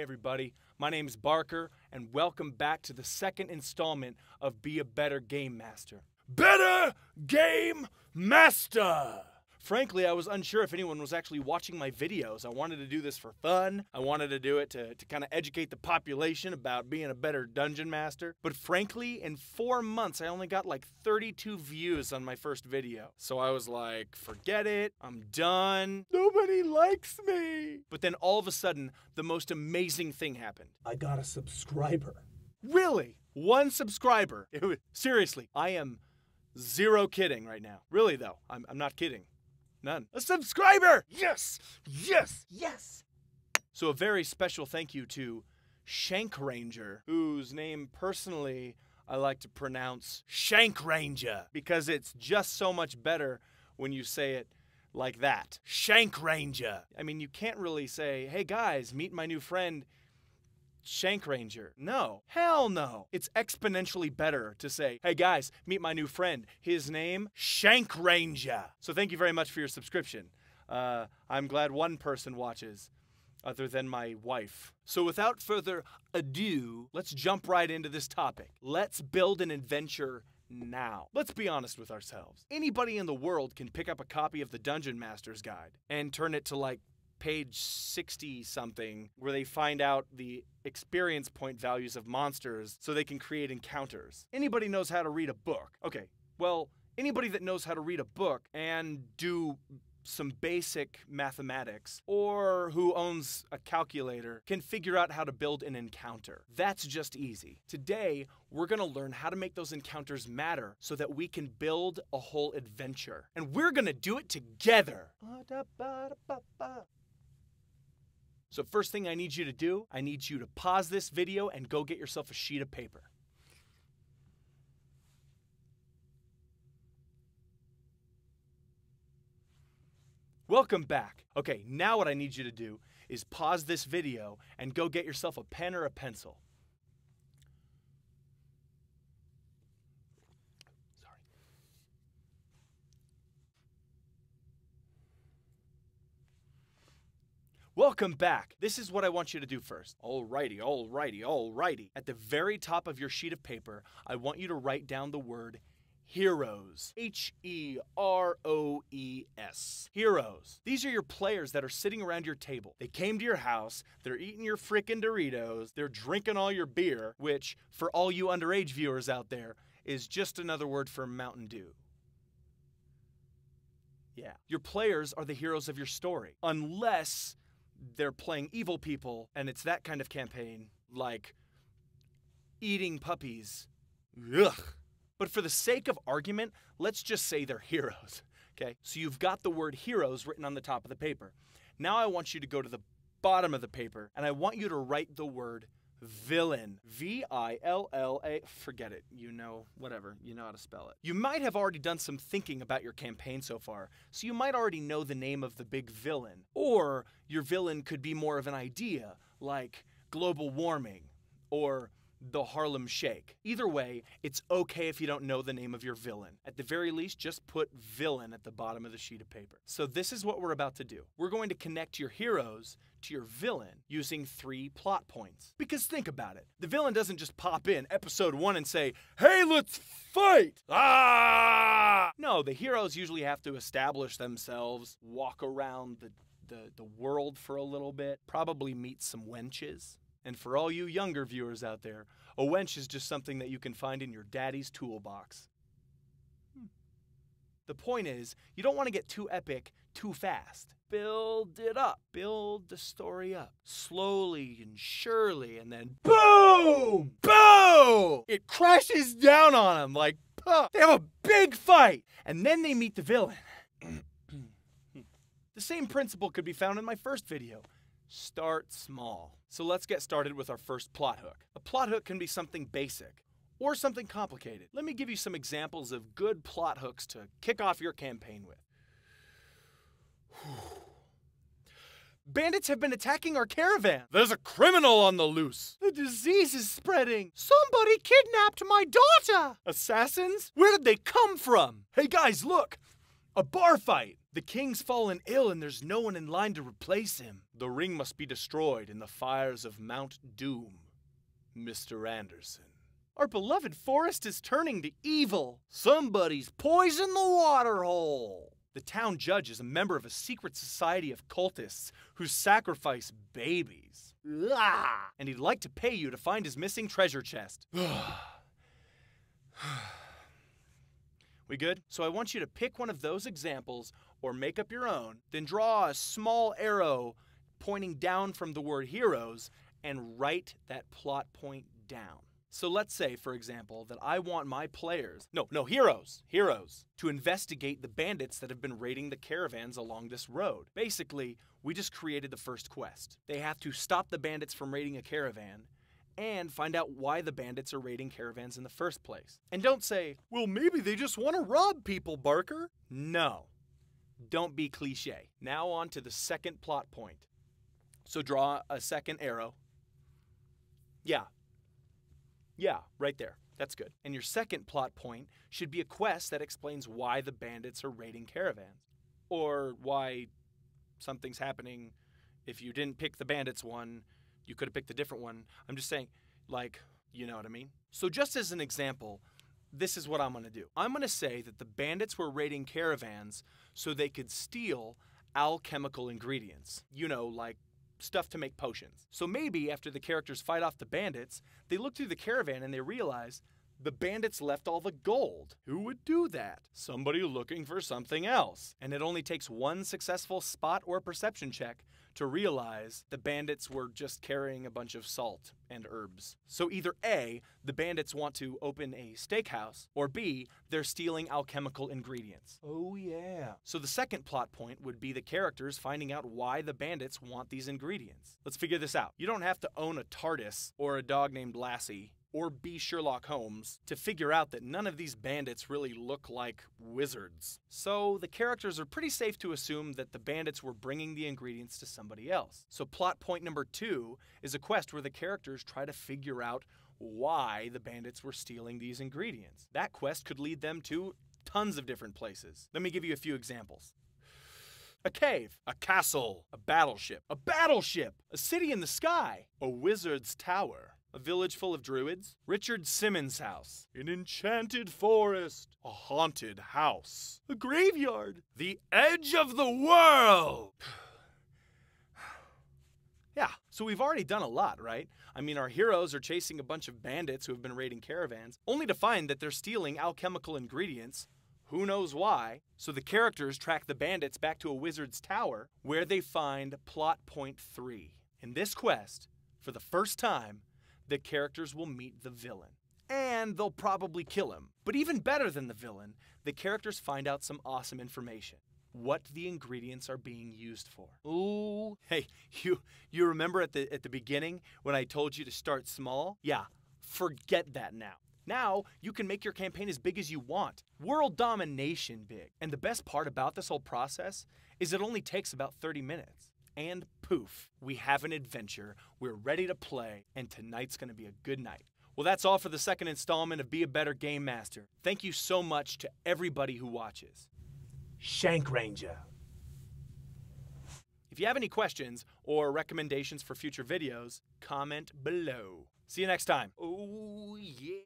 Hey everybody, my name is Barker, and welcome back to the second installment of Be a Better Game Master. Better Game Master! Frankly, I was unsure if anyone was actually watching my videos. I wanted to do this for fun. I wanted to do it to kind of educate the population about being a better dungeon master. But frankly, in 4 months, I only got like 32 views on my first video. So I was like, forget it. I'm done. Nobody likes me. But then all of a sudden, the most amazing thing happened. I got a subscriber. Really? 1 subscriber. Seriously, I am zero kidding right now. Really though, I'm not kidding. None. A subscriber! Yes! Yes! Yes! So a very special thank you to Shank Ranger, whose name personally I like to pronounce Shank Ranger, because it's just so much better when you say it like that. Shank Ranger. I mean, you can't really say, hey guys, meet my new friend, Shank Ranger. No. Hell no. It's exponentially better to say, hey guys, meet my new friend. His name, Shank Ranger. So thank you very much for your subscription. I'm glad 1 person watches, other than my wife. So without further ado, let's jump right into this topic. Let's build an adventure now. Let's be honest with ourselves. Anybody in the world can pick up a copy of the Dungeon Master's Guide and turn it to like page 60-something, where they find out the experience point values of monsters so they can create encounters. Anybody knows how to read a book. Okay, well, anybody that knows how to read a book and do some basic mathematics, or who owns a calculator, can figure out how to build an encounter. That's just easy. Today, we're gonna learn how to make those encounters matter so that we can build a whole adventure. And we're gonna do it together. So first thing I need you to do, I need you to pause this video and go get yourself a sheet of paper. Welcome back. Okay, now what I need you to do is pause this video and go get yourself a pen or a pencil. Welcome back. This is what I want you to do first. Alrighty. At the very top of your sheet of paper, I want you to write down the word heroes. Heroes. Heroes. These are your players that are sitting around your table. They came to your house, they're eating your frickin' Doritos, they're drinking all your beer, which, for all you underage viewers out there, is just another word for Mountain Dew. Yeah. Your players are the heroes of your story. Unless they're playing evil people, and it's that kind of campaign, like eating puppies. Ugh. But for the sake of argument, let's just say they're heroes, okay? So you've got the word heroes written on the top of the paper. Now I want you to go to the bottom of the paper, and I want you to write the word villain. V-I-L-L-A. Forget it. You know, whatever. You know how to spell it. You might have already done some thinking about your campaign so far, so you might already know the name of the big villain. Or your villain could be more of an idea, like global warming or the Harlem Shake. Either way, it's okay if you don't know the name of your villain. At the very least, just put villain at the bottom of the sheet of paper. So this is what we're about to do. We're going to connect your heroes to your villain using 3 plot points. Because think about it. The villain doesn't just pop in episode 1 and say, hey, let's fight! Ah! No, the heroes usually have to establish themselves, walk around the world for a little bit, probably meet some wenches. And for all you younger viewers out there, a wench is just something that you can find in your daddy's toolbox. The point is, you don't want to get too epic too fast. Build it up. Build the story up. Slowly and surely, and then boom! Boom! It crashes down on them like, they have a big fight! And then they meet the villain. The same principle could be found in my first video. Start small. So let's get started with our first plot hook. A plot hook can be something basic or something complicated. Let me give you some examples of good plot hooks to kick off your campaign with. Bandits have been attacking our caravan. There's a criminal on the loose. The disease is spreading. Somebody kidnapped my daughter. Assassins? Where did they come from? Hey guys, look. A bar fight. The king's fallen ill and there's no one in line to replace him. The ring must be destroyed in the fires of Mount Doom, Mr. Anderson. Our beloved forest is turning to evil. Somebody's poisoned the water hole. The town judge is a member of a secret society of cultists who sacrifice babies. And he'd like to pay you to find his missing treasure chest. We good? So I want you to pick one of those examples or make up your own, then draw a small arrow pointing down from the word heroes and write that plot point down. So let's say, for example, that I want my players, heroes, to investigate the bandits that have been raiding the caravans along this road. Basically, we just created the first quest. They have to stop the bandits from raiding a caravan and find out why the bandits are raiding caravans in the first place. And don't say, well, maybe they just want to rob people, Barker. No, don't be cliche. Now on to the second plot point. So draw a second arrow. Yeah, right there. That's good. And your second plot point should be a quest that explains why the bandits are raiding caravans. Or why something's happening. If you didn't pick the bandits one, you could have picked a different one. I'm just saying, like, you know what I mean? So just as an example, this is what I'm going to do. I'm going to say that the bandits were raiding caravans so they could steal alchemical ingredients. You know, like stuff to make potions. So maybe after the characters fight off the bandits, they look through the caravan and they realize the bandits left all the gold. Who would do that? Somebody looking for something else. And it only takes one successful spot or perception check to realize the bandits were just carrying a bunch of salt and herbs. So either A, the bandits want to open a steakhouse, or B, they're stealing alchemical ingredients. Oh yeah. So the second plot point would be the characters finding out why the bandits want these ingredients. Let's figure this out. You don't have to own a TARDIS or a dog named Lassie or be Sherlock Holmes to figure out that none of these bandits really look like wizards. So the characters are pretty safe to assume that the bandits were bringing the ingredients to somebody else. So plot point number 2 is a quest where the characters try to figure out why the bandits were stealing these ingredients. That quest could lead them to tons of different places. Let me give you a few examples. A cave, a castle, a battleship, a city in the sky, a wizard's tower, a village full of druids, Richard Simmons' house, an enchanted forest, a haunted house, a graveyard, the edge of the world. Yeah, so we've already done a lot, right? I mean, our heroes are chasing a bunch of bandits who have been raiding caravans, only to find that they're stealing alchemical ingredients. Who knows why? So the characters track the bandits back to a wizard's tower, where they find plot point 3. In this quest, for the first time, the characters will meet the villain. And they'll probably kill him. But even better than the villain, the characters find out some awesome information. What the ingredients are being used for. Ooh. Hey, you remember at the beginning when I told you to start small? Yeah, forget that now. Now, you can make your campaign as big as you want. World domination big. And the best part about this whole process is it only takes about 30 minutes. And poof, we have an adventure, we're ready to play, and tonight's gonna be a good night. Well, that's all for the second installment of Be a Better Game Master. Thank you so much to everybody who watches. Shank Ranger. If you have any questions or recommendations for future videos, comment below. See you next time. Oh, yeah.